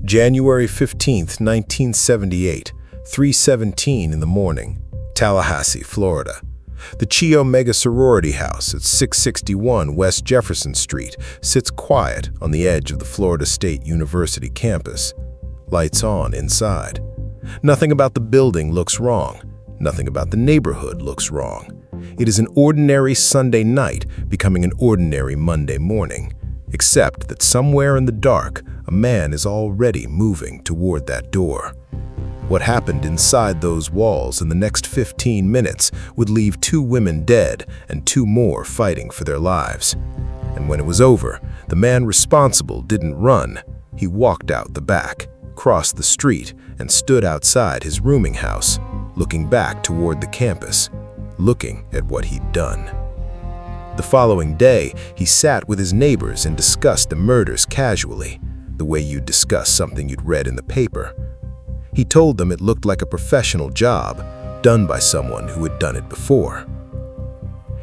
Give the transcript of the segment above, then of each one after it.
January 15, 1978, 3:17 in the morning, Tallahassee, Florida. The Chi Omega sorority house at 661 West Jefferson Street sits quiet on the edge of the Florida State University campus. Lights on inside. Nothing about the building looks wrong. Nothing about the neighborhood looks wrong. It is an ordinary Sunday night becoming an ordinary Monday morning, except that somewhere in the dark, a man is already moving toward that door. What happened inside those walls in the next 15 minutes would leave 2 women dead and 2 more fighting for their lives. And when it was over, the man responsible didn't run. He walked out the back, crossed the street, and stood outside his rooming house, looking back toward the campus, looking at what he'd done. The following day, he sat with his neighbors and discussed the murders casually, the way you'd discuss something you'd read in the paper. He told them it looked like a professional job, done by someone who had done it before.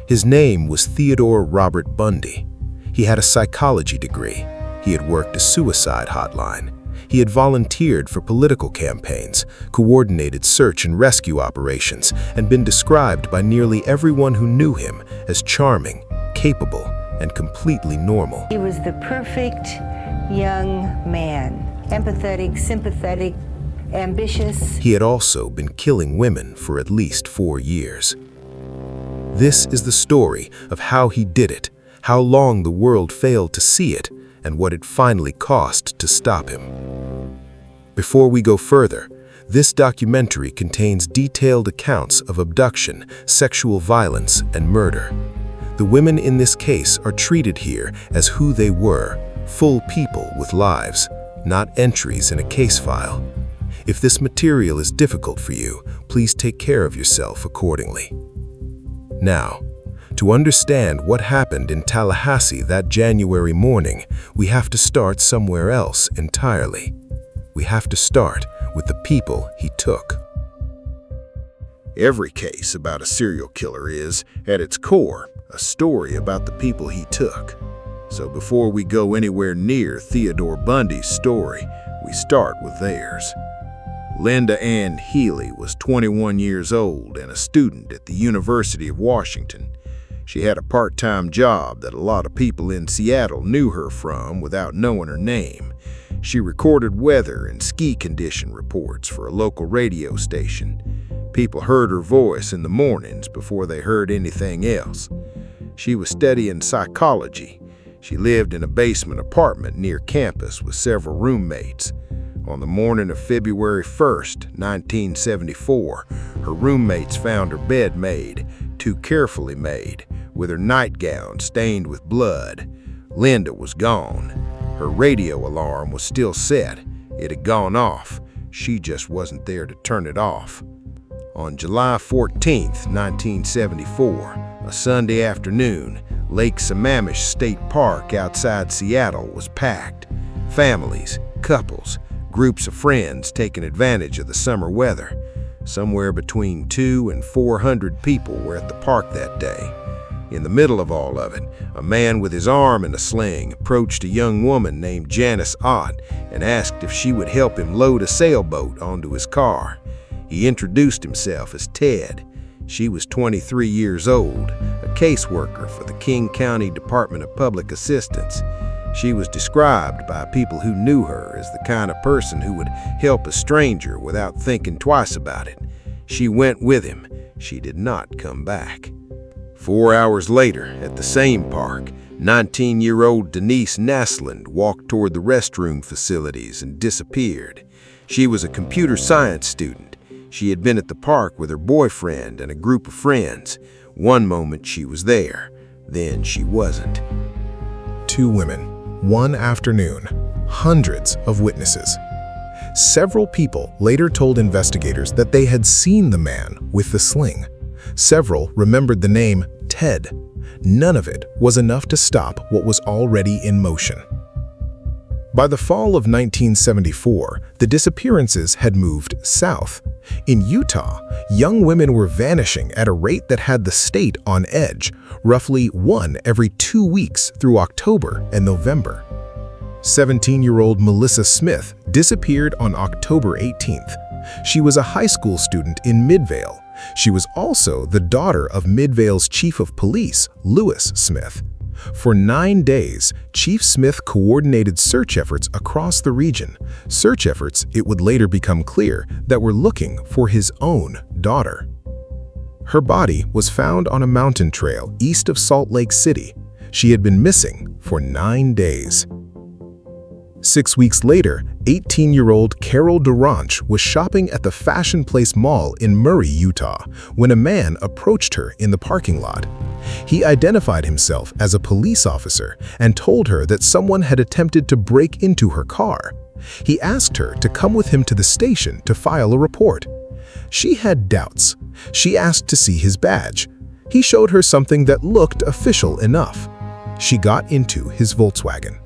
His name was Theodore Robert Bundy. He had a psychology degree. He had worked a suicide hotline. He had volunteered for political campaigns, coordinated search and rescue operations, and been described by nearly everyone who knew him as charming, capable, and completely normal. He was the perfect young man, empathetic, sympathetic, ambitious. He had also been killing women for at least 4 years. This is the story of how he did it, how long the world failed to see it, and what it finally cost to stop him. Before we go further, this documentary contains detailed accounts of abduction, sexual violence, and murder. The women in this case are treated here as who they were, full people with lives, not entries in a case file. If this material is difficult for you, please take care of yourself accordingly. Now, to understand what happened in Tallahassee that January morning, we have to start somewhere else entirely. We have to start with the people he took. Every case about a serial killer is, at its core, a story about the people he took. So before we go anywhere near Theodore Bundy's story, we start with theirs. Lynda Ann Healy was 21 years old and a student at the University of Washington. She had a part-time job that a lot of people in Seattle knew her from without knowing her name. She recorded weather and ski condition reports for a local radio station. People heard her voice in the mornings before they heard anything else. She was studying psychology. She lived in a basement apartment near campus with several roommates. On the morning of February 1st, 1974, her roommates found her bed made, too carefully made, with her nightgown stained with blood. Lynda was gone. Her radio alarm was still set. It had gone off. She just wasn't there to turn it off. On July 14th, 1974, a Sunday afternoon, Lake Sammamish State Park outside Seattle was packed. Families, couples, groups of friends taking advantage of the summer weather. Somewhere between 200 and 400 people were at the park that day. In the middle of all of it, a man with his arm in a sling approached a young woman named Janice Ott and asked if she would help him load a sailboat onto his car. He introduced himself as Ted. She was 23 years old, a caseworker for the King County Department of Public Assistance. She was described by people who knew her as the kind of person who would help a stranger without thinking twice about it. She went with him. She did not come back. 4 hours later, at the same park, 19-year-old Denise Naslund walked toward the restroom facilities and disappeared. She was a computer science student. She had been at the park with her boyfriend and a group of friends. One moment she was there, then she wasn't. 2 women. One afternoon, hundreds of witnesses. Several people later told investigators that they had seen the man with the sling. Several remembered the name Ted. None of it was enough to stop what was already in motion. By the fall of 1974, the disappearances had moved south. In Utah, young women were vanishing at a rate that had the state on edge, roughly 1 every 2 weeks through October and November. 17-year-old Melissa Smith disappeared on October 18th. She was a high school student in Midvale. She was also the daughter of Midvale's chief of police, Lewis Smith. For 9 days, Chief Smith coordinated search efforts across the region. Search efforts, it would later become clear, that were looking for his own daughter. Her body was found on a mountain trail east of Salt Lake City. She had been missing for 9 days. 6 weeks later, 18-year-old Carol Durant was shopping at the Fashion Place Mall in Murray, Utah, when a man approached her in the parking lot. He identified himself as a police officer and told her that someone had attempted to break into her car. He asked her to come with him to the station to file a report. She had doubts. She asked to see his badge. He showed her something that looked official enough. She got into his Volkswagen.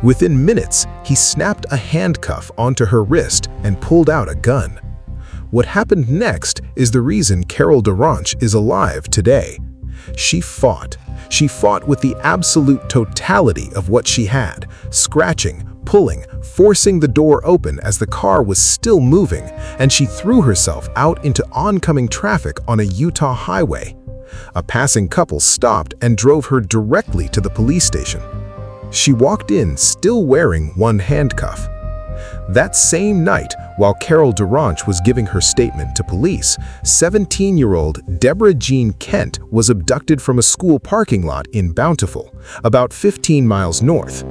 Within minutes, he snapped a handcuff onto her wrist and pulled out a gun. What happened next is the reason Carol Durant is alive today. She fought. She fought with the absolute totality of what she had, scratching, pulling, forcing the door open as the car was still moving, and she threw herself out into oncoming traffic on a Utah highway. A passing couple stopped and drove her directly to the police station. She walked in still wearing one handcuff. That same night, while Carol Durant was giving her statement to police, 17-year-old Deborah Jean Kent was abducted from a school parking lot in Bountiful, about 15 miles north.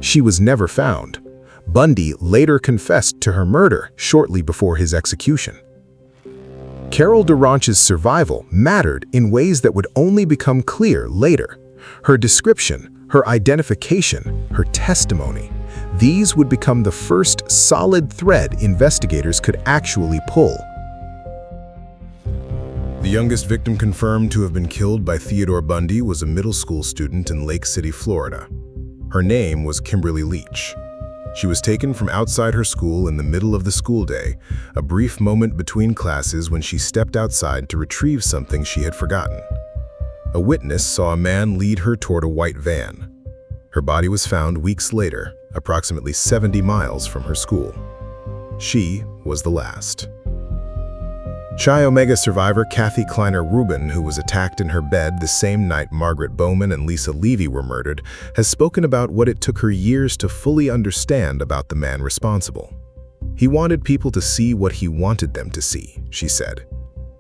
She was never found. Bundy later confessed to her murder shortly before his execution. Carol Durant's survival mattered in ways that would only become clear later. Her description, her identification, her testimony. These would become the first solid thread investigators could actually pull. The youngest victim confirmed to have been killed by Theodore Bundy was a middle school student in Lake City, Florida. Her name was Kimberly Leach. She was taken from outside her school in the middle of the school day, a brief moment between classes when she stepped outside to retrieve something she had forgotten. A witness saw a man lead her toward a white van. Her body was found weeks later, approximately 70 miles from her school. She was the last. Chi Omega survivor Kathy Kleiner Rubin, who was attacked in her bed the same night Margaret Bowman and Lisa Levy were murdered, has spoken about what it took her years to fully understand about the man responsible. He wanted people to see what he wanted them to see, she said.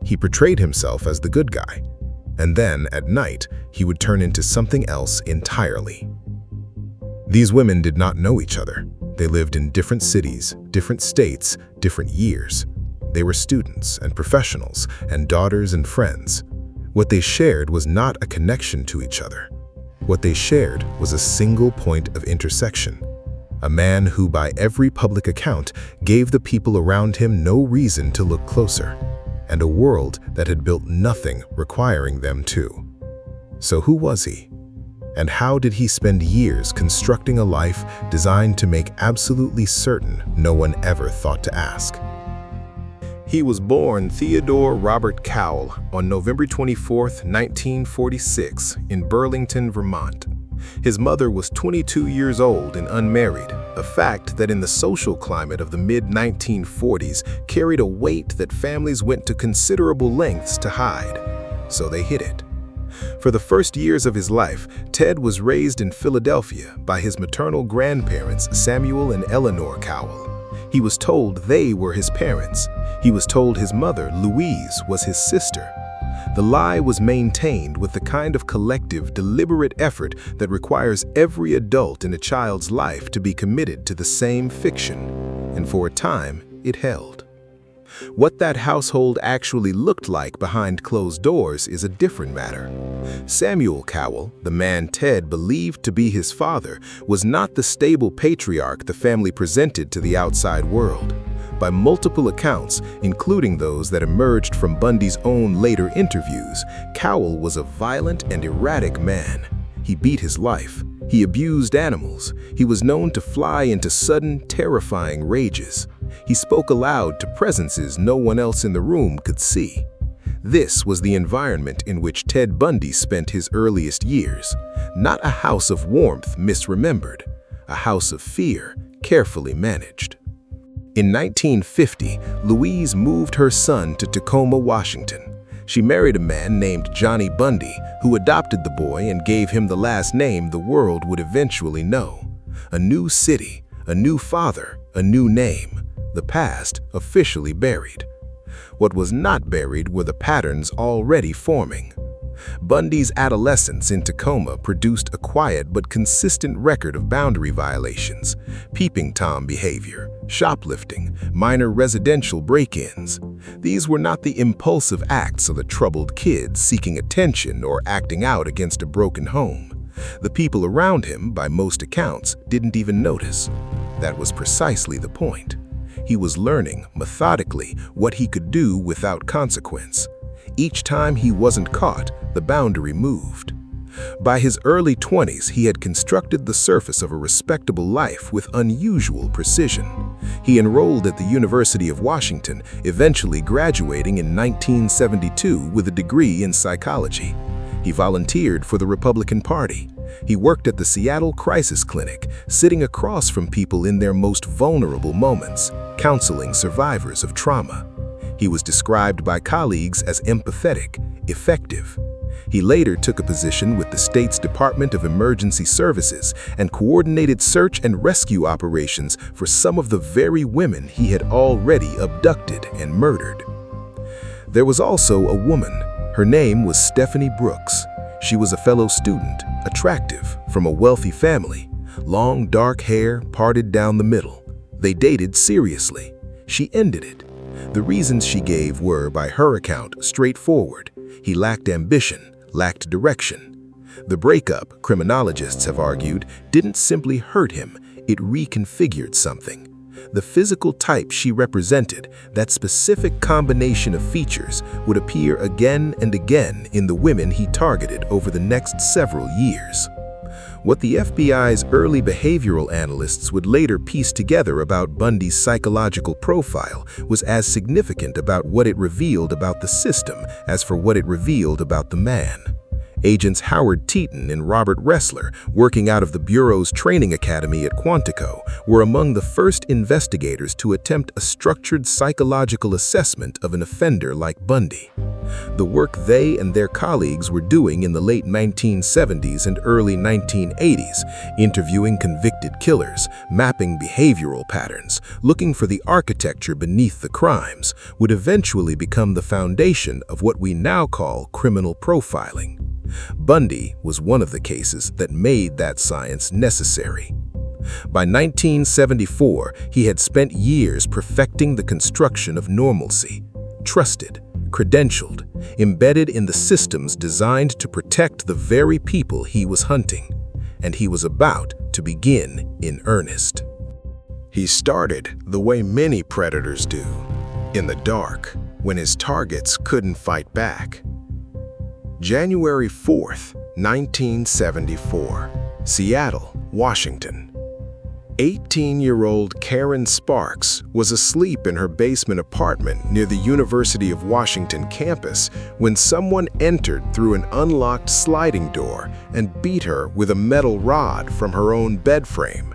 He portrayed himself as the good guy. And then, at night, he would turn into something else entirely. These women did not know each other. They lived in different cities, different states, different years. They were students and professionals and daughters and friends. What they shared was not a connection to each other. What they shared was a single point of intersection. A man who, by every public account, gave the people around him no reason to look closer. And a world that had built nothing requiring them to. So who was he? And how did he spend years constructing a life designed to make absolutely certain no one ever thought to ask? He was born Theodore Robert Cowell on November 24, 1946, in Burlington, Vermont. His mother was 22 years old and unmarried, a fact that in the social climate of the mid-1940s carried a weight that families went to considerable lengths to hide. So they hid it. For the first years of his life, Ted was raised in Philadelphia by his maternal grandparents, Samuel and Eleanor Cowell. He was told they were his parents. He was told his mother, Louise, was his sister. The lie was maintained with the kind of collective, deliberate effort that requires every adult in a child's life to be committed to the same fiction, and for a time, it held. What that household actually looked like behind closed doors is a different matter. Samuel Cowell, the man Ted believed to be his father, was not the stable patriarch the family presented to the outside world. By multiple accounts, including those that emerged from Bundy's own later interviews, Cowell was a violent and erratic man. He beat his life. He abused animals. He was known to fly into sudden, terrifying rages. He spoke aloud to presences no one else in the room could see. This was the environment in which Ted Bundy spent his earliest years. Not a house of warmth misremembered. a house of fear, carefully managed. In 1950, Louise moved her son to Tacoma, Washington. She married a man named Johnny Bundy, who adopted the boy and gave him the last name the world would eventually know. A new city, a new father, a new name. The past officially buried. What was not buried were the patterns already forming. Bundy's adolescence in Tacoma produced a quiet but consistent record of boundary violations, peeping Tom behavior, shoplifting, minor residential break-ins. These were not the impulsive acts of a troubled kid seeking attention or acting out against a broken home. The people around him, by most accounts, didn't even notice. That was precisely the point. He was learning, methodically, what he could do without consequence. Each time he wasn't caught, the boundary moved. By his early 20s, he had constructed the surface of a respectable life with unusual precision. He enrolled at the University of Washington, eventually graduating in 1972 with a degree in psychology. He volunteered for the Republican Party. He worked at the Seattle Crisis Clinic, sitting across from people in their most vulnerable moments, counseling survivors of trauma. He was described by colleagues as empathetic, effective. He later took a position with the state's Department of Emergency Services and coordinated search and rescue operations for some of the very women he had already abducted and murdered. There was also a woman. Her name was Stephanie Brooks. She was a fellow student, attractive, from a wealthy family. Long, dark hair parted down the middle. They dated seriously. She ended it. The reasons she gave were, by her account, straightforward. He lacked ambition, lacked direction. The breakup, criminologists have argued, didn't simply hurt him, it reconfigured something. The physical type she represented, that specific combination of features, would appear again and again in the women he targeted over the next several years. What the FBI's early behavioral analysts would later piece together about Bundy's psychological profile was as significant about what it revealed about the system as for what it revealed about the man. Agents Howard Teton and Robert Ressler, working out of the Bureau's training academy at Quantico, were among the first investigators to attempt a structured psychological assessment of an offender like Bundy. The work they and their colleagues were doing in the late 1970s and early 1980s, interviewing convicted killers, mapping behavioral patterns, looking for the architecture beneath the crimes, would eventually become the foundation of what we now call criminal profiling. Bundy was one of the cases that made that science necessary. By 1974, he had spent years perfecting the construction of normalcy, trusted, credentialed, embedded in the systems designed to protect the very people he was hunting, and he was about to begin in earnest. He started the way many predators do, in the dark, when his targets couldn't fight back. January 4th, 1974, Seattle, Washington. 18-year-old Karen Sparks was asleep in her basement apartment near the University of Washington campus when someone entered through an unlocked sliding door and beat her with a metal rod from her own bed frame.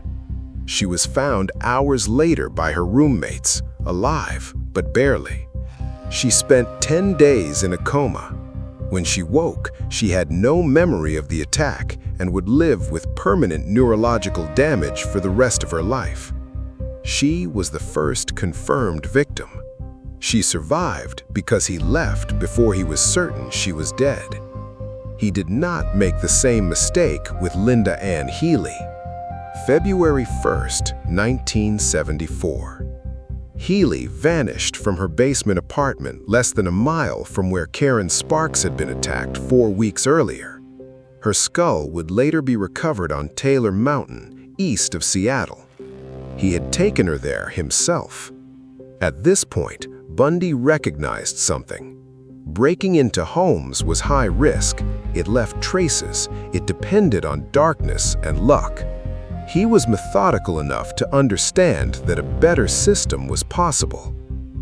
She was found hours later by her roommates, alive, but barely. She spent 10 days in a coma. When she woke, she had no memory of the attack and would live with permanent neurological damage for the rest of her life. She was the first confirmed victim. She survived because he left before he was certain she was dead. He did not make the same mistake with Lynda Ann Healy. February 1st, 1974. Healy vanished from her basement apartment less than a mile from where Karen Sparks had been attacked 4 weeks earlier. Her skull would later be recovered on Taylor Mountain, east of Seattle. He had taken her there himself. At this point, Bundy recognized something. Breaking into homes was high risk. It left traces. It depended on darkness and luck. He was methodical enough to understand that a better system was possible.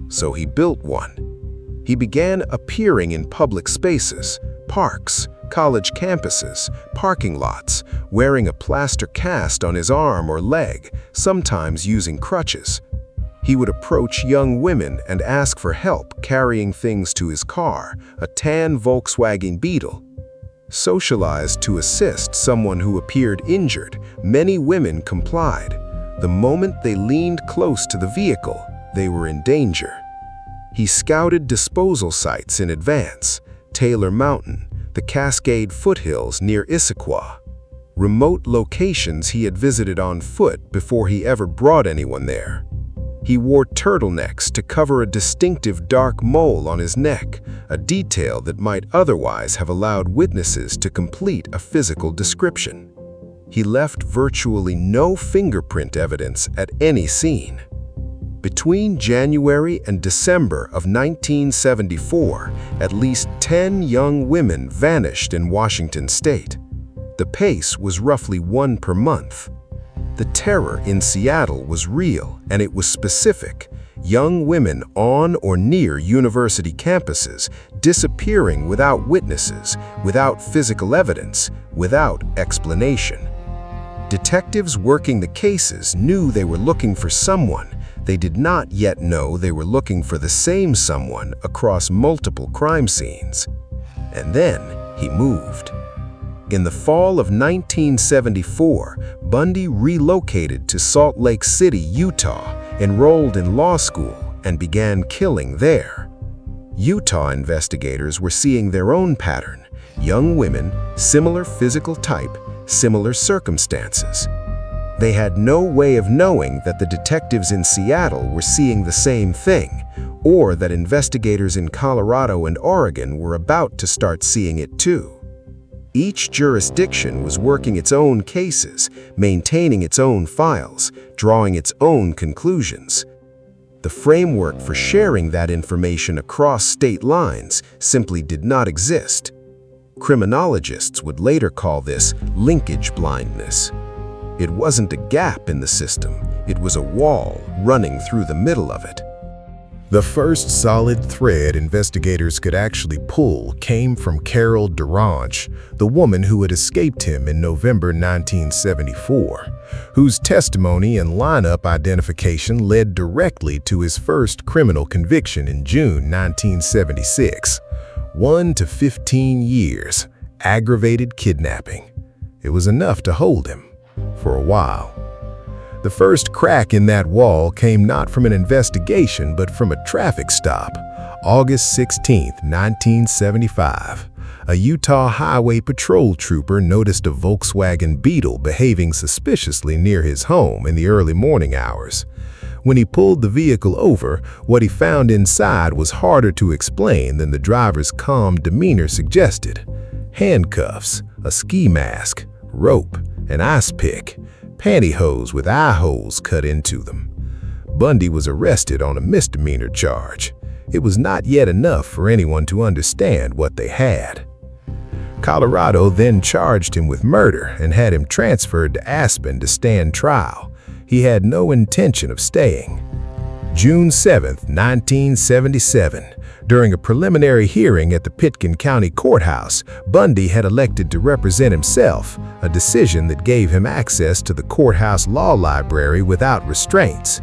So he built one. He began appearing in public spaces, parks, college campuses, parking lots, wearing a plaster cast on his arm or leg, sometimes using crutches. He would approach young women and ask for help carrying things to his car, a tan Volkswagen Beetle. Socialized to assist someone who appeared injured, many women complied. The moment they leaned close to the vehicle, they were in danger. He scouted disposal sites in advance: Taylor Mountain, the Cascade foothills near Issaquah. Remote locations he had visited on foot before he ever brought anyone there. He wore turtlenecks to cover a distinctive dark mole on his neck, a detail that might otherwise have allowed witnesses to complete a physical description. He left virtually no fingerprint evidence at any scene. Between January and December of 1974, at least 10 young women vanished in Washington state. The pace was roughly one per month. The terror in Seattle was real, and it was specific. Young women on or near university campuses disappearing without witnesses, without physical evidence, without explanation. Detectives working the cases knew they were looking for someone. They did not yet know they were looking for the same someone across multiple crime scenes. And then he moved. In the fall of 1974, Bundy relocated to Salt Lake City, Utah, enrolled in law school, and began killing there. Utah investigators were seeing their own pattern: young women, similar physical type, similar circumstances. They had no way of knowing that the detectives in Seattle were seeing the same thing, or that investigators in Colorado and Oregon were about to start seeing it too. Each jurisdiction was working its own cases, maintaining its own files, drawing its own conclusions. The framework for sharing that information across state lines simply did not exist. Criminologists would later call this linkage blindness. It wasn't a gap in the system, it was a wall running through the middle of it. The first solid thread investigators could actually pull came from Carol Durange, the woman who had escaped him in November 1974, whose testimony and lineup identification led directly to his first criminal conviction in June 1976. 1 to 15 years, aggravated kidnapping. It was enough to hold him for a while. The first crack in that wall came not from an investigation, but from a traffic stop. August 16, 1975. A Utah Highway Patrol trooper noticed a Volkswagen Beetle behaving suspiciously near his home in the early morning hours. When he pulled the vehicle over, what he found inside was harder to explain than the driver's calm demeanor suggested. Handcuffs, a ski mask, rope, an ice pick, pantyhose with eye holes cut into them. Bundy was arrested on a misdemeanor charge. It was not yet enough for anyone to understand what they had. Colorado then charged him with murder and had him transferred to Aspen to stand trial. He had no intention of staying. June 7, 1977. During a preliminary hearing at the Pitkin County Courthouse, Bundy had elected to represent himself, a decision that gave him access to the courthouse law library without restraints.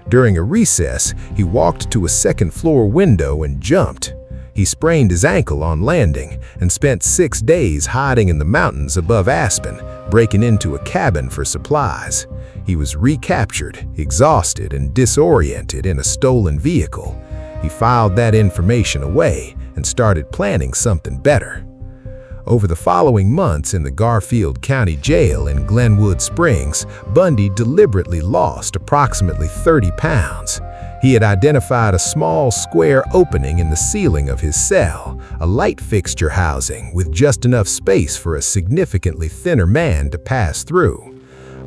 During a recess, he walked to a second-floor window and jumped. He sprained his ankle on landing and spent 6 days hiding in the mountains above Aspen, breaking into a cabin for supplies. He was recaptured, exhausted, and disoriented in a stolen vehicle. He filed that information away and started planning something better. Over the following months in the Garfield County Jail in Glenwood Springs, Bundy deliberately lost approximately 30 pounds. He had identified a small square opening in the ceiling of his cell, a light fixture housing with just enough space for a significantly thinner man to pass through.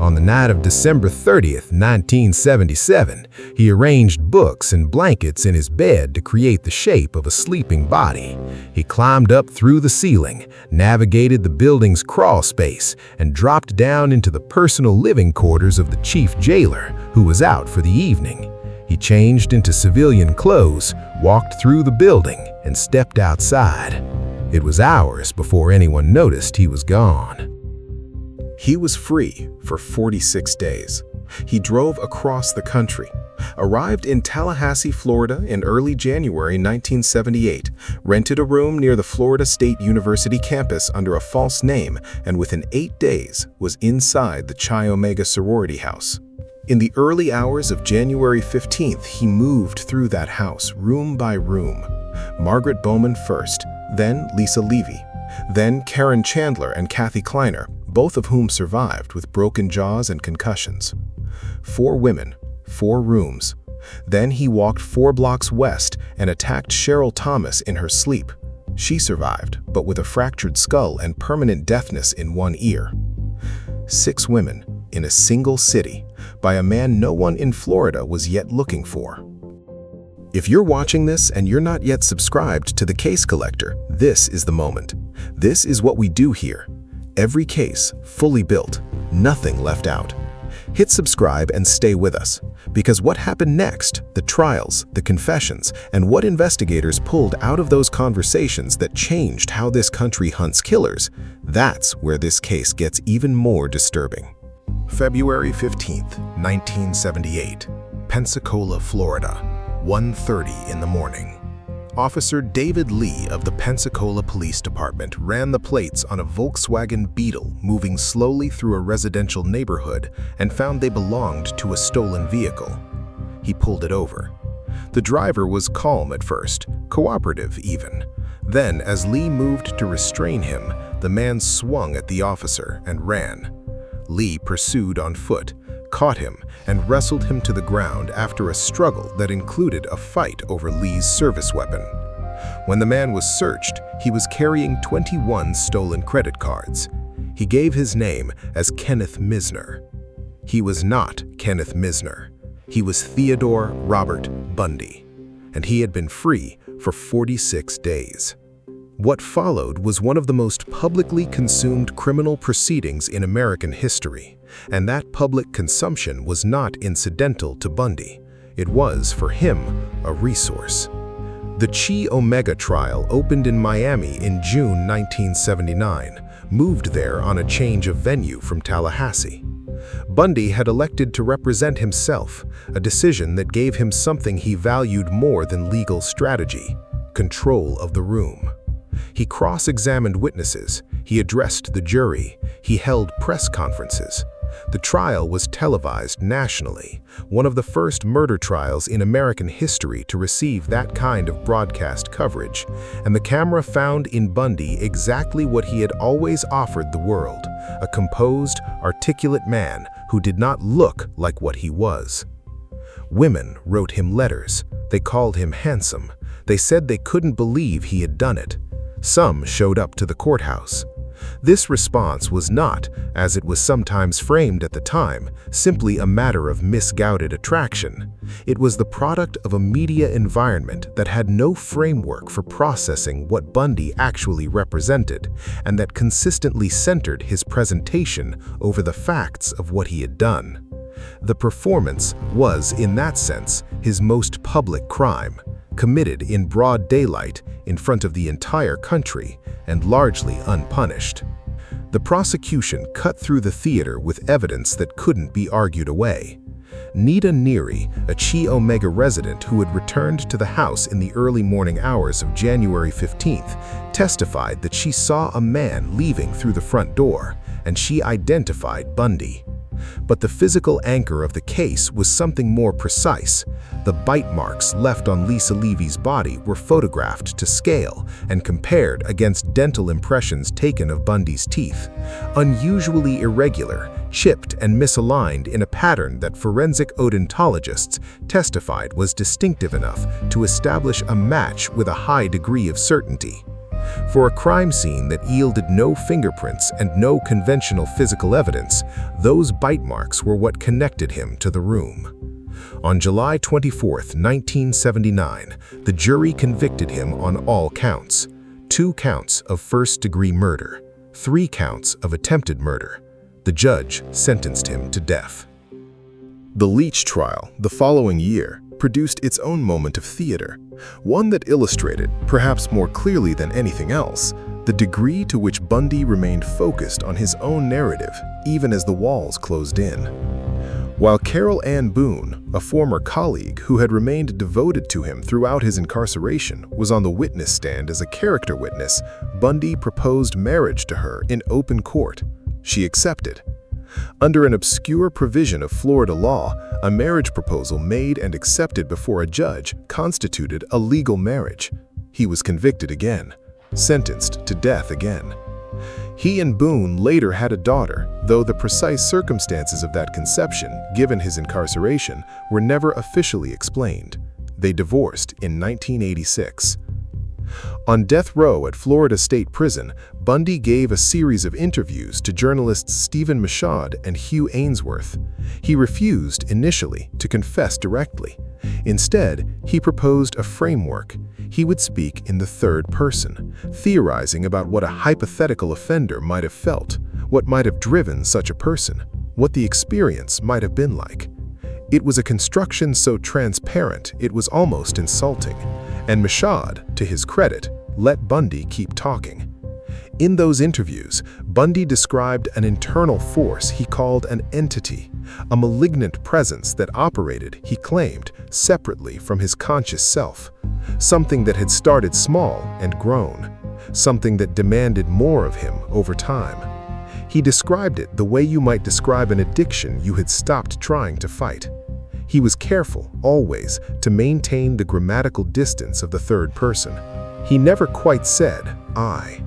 On the night of December 30th, 1977, he arranged books and blankets in his bed to create the shape of a sleeping body. He climbed up through the ceiling, navigated the building's crawl space, and dropped down into the personal living quarters of the chief jailer, who was out for the evening. He changed into civilian clothes, walked through the building, and stepped outside. It was hours before anyone noticed he was gone. He was free for 46 days. He drove across the country, arrived in Tallahassee, Florida in early January 1978, rented a room near the Florida State University campus under a false name, and within 8 days was inside the Chi Omega sorority house. In the early hours of January 15th, he moved through that house room by room. Margaret Bowman first, then Lisa Levy, then Karen Chandler and Kathy Kleiner, both of whom survived with broken jaws and concussions. 4 women, 4 rooms. Then he walked 4 blocks west and attacked Cheryl Thomas in her sleep. She survived, but with a fractured skull and permanent deafness in one ear. 6 women in a single city by a man no one in Florida was yet looking for. If you're watching this and you're not yet subscribed to The Case Collector, this is the moment. This is what we do here. Every case fully built, nothing left out. Hit subscribe and stay with us, because what happened next, the trials, the confessions, and what investigators pulled out of those conversations that changed how this country hunts killers, that's where this case gets even more disturbing. February 15th, 1978, Pensacola, Florida, 1:30 in the morning. Officer David Lee of the Pensacola Police Department ran the plates on a Volkswagen Beetle moving slowly through a residential neighborhood and found they belonged to a stolen vehicle. He pulled it over. The driver was calm at first, cooperative even. Then, as Lee moved to restrain him, the man swung at the officer and ran. Lee pursued on foot, caught him, and wrestled him to the ground after a struggle that included a fight over Lee's service weapon. When the man was searched, he was carrying 21 stolen credit cards. He gave his name as Kenneth Misner. He was not Kenneth Misner. He was Theodore Robert Bundy, and he had been free for 46 days. What followed was one of the most publicly consumed criminal proceedings in American history, and that public consumption was not incidental to Bundy. It was, for him, a resource. The Chi Omega trial opened in Miami in June 1979, moved there on a change of venue from Tallahassee. Bundy had elected to represent himself, a decision that gave him something he valued more than legal strategy: control of the room. He cross-examined witnesses, he addressed the jury, he held press conferences. The trial was televised nationally, one of the first murder trials in American history to receive that kind of broadcast coverage, and the camera found in Bundy exactly what he had always offered the world: a composed, articulate man who did not look like what he was. Women wrote him letters. They called him handsome. They said they couldn't believe he had done it. Some showed up to the courthouse. This response was not, as it was sometimes framed at the time, simply a matter of misguided attraction. It was the product of a media environment that had no framework for processing what Bundy actually represented, and that consistently centered his presentation over the facts of what he had done. The performance was, in that sense, his most public crime, committed in broad daylight in front of the entire country and largely unpunished. The prosecution cut through the theater with evidence that couldn't be argued away. Nita Neary, a Chi Omega resident who had returned to the house in the early morning hours of January 15th, testified that she saw a man leaving through the front door, and she identified Bundy. But the physical anchor of the case was something more precise. The bite marks left on Lisa Levy's body were photographed to scale and compared against dental impressions taken of Bundy's teeth, unusually irregular, chipped and misaligned in a pattern that forensic odontologists testified was distinctive enough to establish a match with a high degree of certainty. For a crime scene that yielded no fingerprints and no conventional physical evidence, those bite marks were what connected him to the room. On July 24, 1979, the jury convicted him on all counts: 2 counts of first-degree murder, 3 counts of attempted murder. The judge sentenced him to death. The Leach trial, the following year, produced its own moment of theater, one that illustrated, perhaps more clearly than anything else, the degree to which Bundy remained focused on his own narrative, even as the walls closed in. While Carol Ann Boone, a former colleague who had remained devoted to him throughout his incarceration, was on the witness stand as a character witness, Bundy proposed marriage to her in open court. She accepted. Under an obscure provision of Florida law, a marriage proposal made and accepted before a judge constituted a legal marriage. He was convicted again, sentenced to death again. He and Boone later had a daughter, though the precise circumstances of that conception, given his incarceration, were never officially explained. They divorced in 1986. On death row at Florida State Prison, Bundy gave a series of interviews to journalists Stephen Michaud and Hugh Ainsworth. He refused, initially, to confess directly. Instead, he proposed a framework. He would speak in the third person, theorizing about what a hypothetical offender might have felt, what might have driven such a person, what the experience might have been like. It was a construction so transparent it was almost insulting, and Michaud, to his credit, let Bundy keep talking. In those interviews, Bundy described an internal force he called an entity, a malignant presence that operated, he claimed, separately from his conscious self, something that had started small and grown, something that demanded more of him over time. He described it the way you might describe an addiction you had stopped trying to fight. He was careful, always, to maintain the grammatical distance of the third person. He never quite said, I.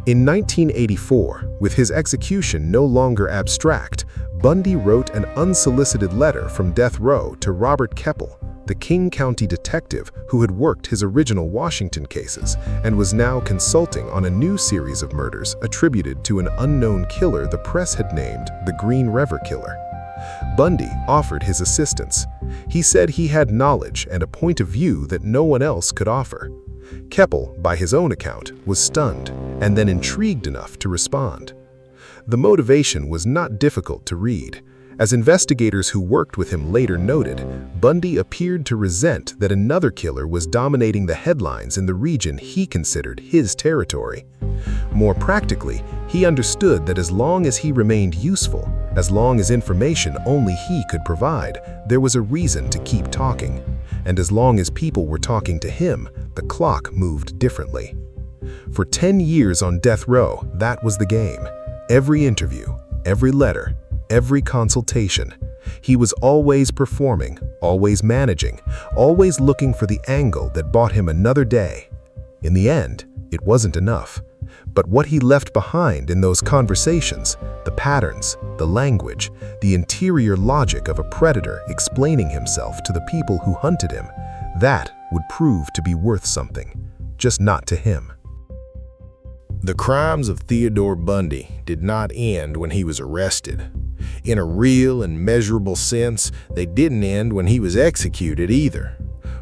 In 1984, with his execution no longer abstract, Bundy wrote an unsolicited letter from death row to Robert Keppel, the King County detective who had worked his original Washington cases and was now consulting on a new series of murders attributed to an unknown killer the press had named the Green River Killer. Bundy offered his assistance. He said he had knowledge and a point of view that no one else could offer. Keppel, by his own account, was stunned and then intrigued enough to respond. The motivation was not difficult to read. As investigators who worked with him later noted, Bundy appeared to resent that another killer was dominating the headlines in the region he considered his territory. More practically, he understood that as long as he remained useful, as long as information only he could provide, there was a reason to keep talking. And as long as people were talking to him, the clock moved differently. For 10 years on death row, that was the game. Every interview, every letter, every consultation. He was always performing, always managing, always looking for the angle that bought him another day. In the end, it wasn't enough. But what he left behind in those conversations, the patterns, the language, the interior logic of a predator explaining himself to the people who hunted him, that would prove to be worth something, just not to him. The crimes of Theodore Bundy did not end when he was arrested. In a real and measurable sense, they didn't end when he was executed either.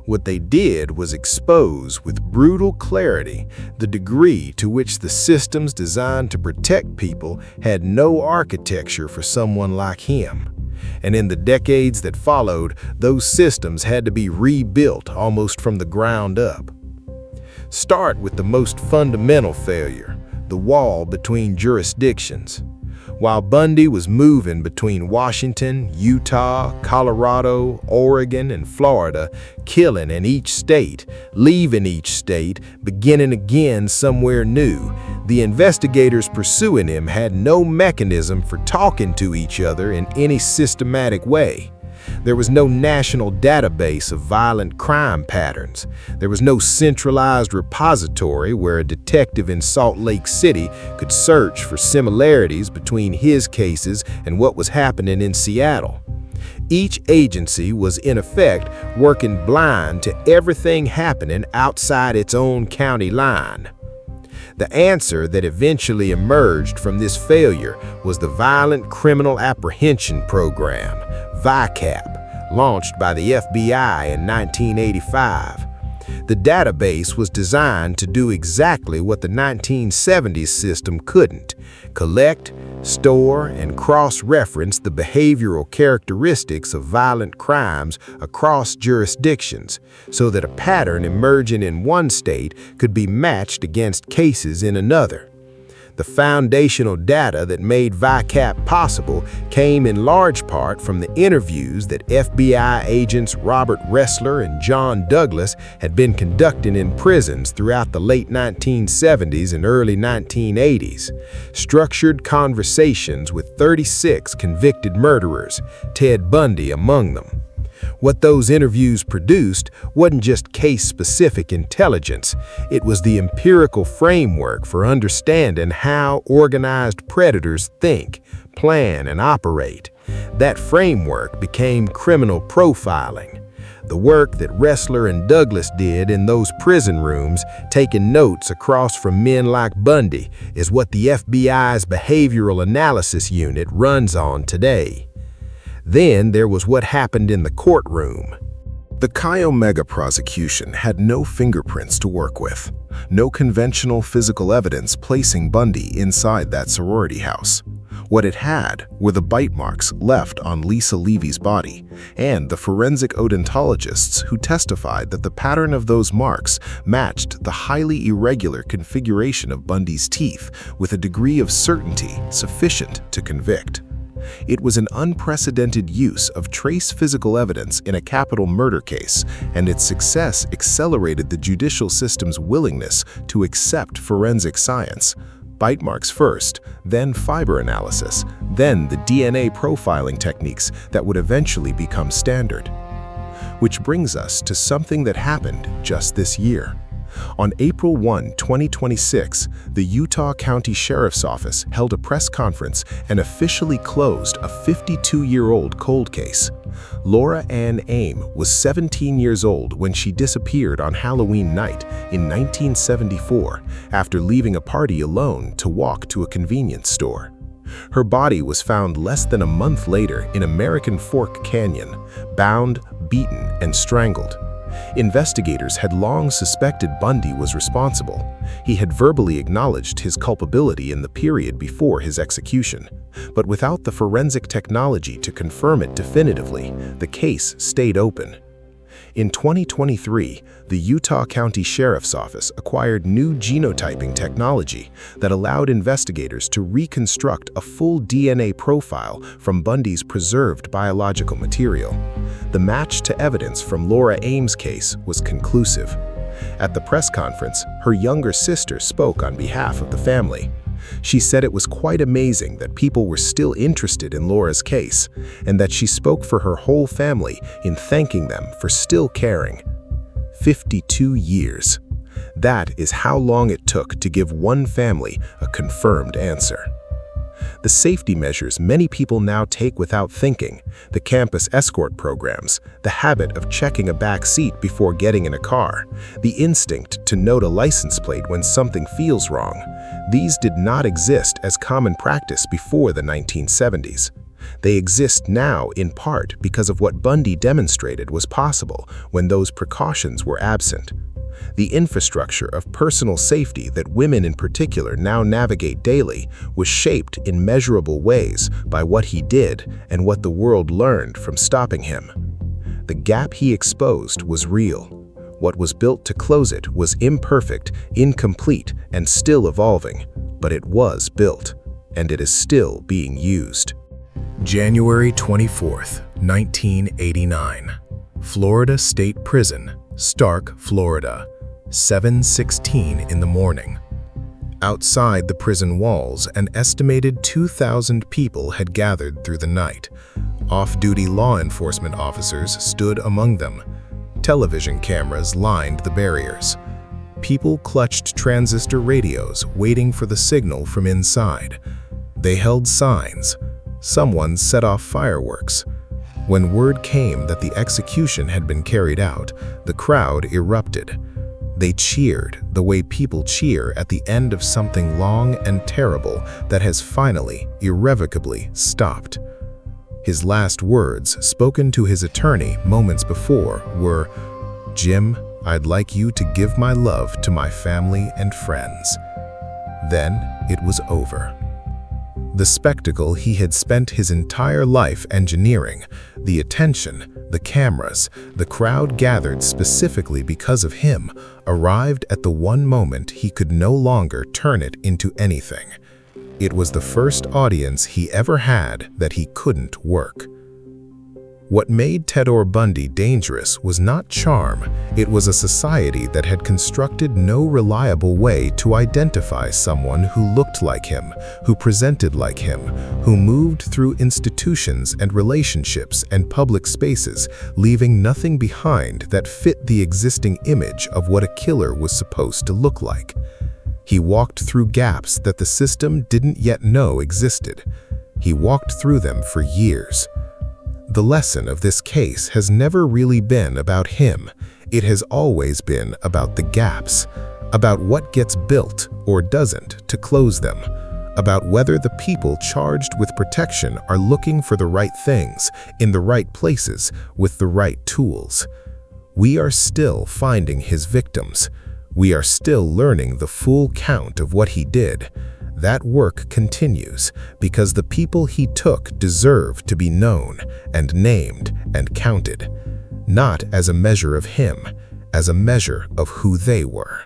What they did was expose with brutal clarity the degree to which the systems designed to protect people had no architecture for someone like him. And in the decades that followed, those systems had to be rebuilt almost from the ground up. Start with the most fundamental failure, the wall between jurisdictions. While Bundy was moving between Washington, Utah, Colorado, Oregon, and Florida, killing in each state, leaving each state, beginning again somewhere new, the investigators pursuing him had no mechanism for talking to each other in any systematic way. There was no national database of violent crime patterns. There was no centralized repository where a detective in Salt Lake City could search for similarities between his cases and what was happening in Seattle. Each agency was, in effect, working blind to everything happening outside its own county line. The answer that eventually emerged from this failure was the Violent Criminal Apprehension Program, VICAP, launched by the FBI in 1985. The database was designed to do exactly what the 1970s system couldn't: collect, store and cross-reference the behavioral characteristics of violent crimes across jurisdictions so that a pattern emerging in one state could be matched against cases in another. The foundational data that made VICAP possible came in large part from the interviews that FBI agents Robert Ressler and John Douglas had been conducting in prisons throughout the late 1970s and early 1980s. Structured conversations with 36 convicted murderers, Ted Bundy among them. What those interviews produced wasn't just case-specific intelligence, it was the empirical framework for understanding how organized predators think, plan, and operate. That framework became criminal profiling. The work that Ressler and Douglas did in those prison rooms, taking notes across from men like Bundy, is what the FBI's Behavioral Analysis Unit runs on today. Then there was what happened in the courtroom. The Chi Omega prosecution had no fingerprints to work with, no conventional physical evidence placing Bundy inside that sorority house. What it had were the bite marks left on Lisa Levy's body and the forensic odontologists who testified that the pattern of those marks matched the highly irregular configuration of Bundy's teeth with a degree of certainty sufficient to convict. It was an unprecedented use of trace physical evidence in a capital murder case, and its success accelerated the judicial system's willingness to accept forensic science. Bite marks first, then fiber analysis, then the DNA profiling techniques that would eventually become standard. Which brings us to something that happened just this year. On April 1, 2026, the Utah County Sheriff's Office held a press conference and officially closed a 52-year-old cold case. Lynda Ann Healy was 17 years old when she disappeared on Halloween night in 1974 after leaving a party alone to walk to a convenience store. Her body was found less than a month later in American Fork Canyon, bound, beaten, and strangled. Investigators had long suspected Bundy was responsible. He had verbally acknowledged his culpability in the period before his execution. But without the forensic technology to confirm it definitively, the case stayed open. In 2023, the Utah County Sheriff's Office acquired new genotyping technology that allowed investigators to reconstruct a full DNA profile from Bundy's preserved biological material. The match to evidence from Lynda Healy's case was conclusive. At the press conference, her younger sister spoke on behalf of the family. She said it was quite amazing that people were still interested in Lynda's case, and that she spoke for her whole family in thanking them for still caring. 52 years. That is how long it took to give one family a confirmed answer. The safety measures many people now take without thinking, the campus escort programs, the habit of checking a back seat before getting in a car, the instinct to note a license plate when something feels wrong, these did not exist as common practice before the 1970s. They exist now in part because of what Bundy demonstrated was possible when those precautions were absent. The infrastructure of personal safety that women in particular now navigate daily was shaped in measurable ways by what he did and what the world learned from stopping him. The gap he exposed was real. What was built to close it was imperfect, incomplete, and still evolving, but it was built, and it is still being used. January 24th, 1989. Florida State Prison, Stark, Florida, 7:16 in the morning. Outside the prison walls, an estimated 2,000 people had gathered through the night. Off-duty law enforcement officers stood among them. Television cameras lined the barriers. People clutched transistor radios, waiting for the signal from inside. They held signs. Someone set off fireworks. When word came that the execution had been carried out, the crowd erupted. They cheered the way people cheer at the end of something long and terrible that has finally, irrevocably stopped. His last words, spoken to his attorney moments before, were, "Jim, I'd like you to give my love to my family and friends." Then it was over. The spectacle he had spent his entire life engineering, the attention, the cameras, the crowd gathered specifically because of him, arrived at the one moment he could no longer turn it into anything. It was the first audience he ever had that he couldn't work. What made Theodore Bundy dangerous was not charm, it was a society that had constructed no reliable way to identify someone who looked like him, who presented like him, who moved through institutions and relationships and public spaces, leaving nothing behind that fit the existing image of what a killer was supposed to look like. He walked through gaps that the system didn't yet know existed. He walked through them for years. The lesson of this case has never really been about him. It has always been about the gaps, about what gets built or doesn't to close them, about whether the people charged with protection are looking for the right things, in the right places, with the right tools. We are still finding his victims. We are still learning the full count of what he did. That work continues because the people he took deserve to be known and named and counted, not as a measure of him, as a measure of who they were.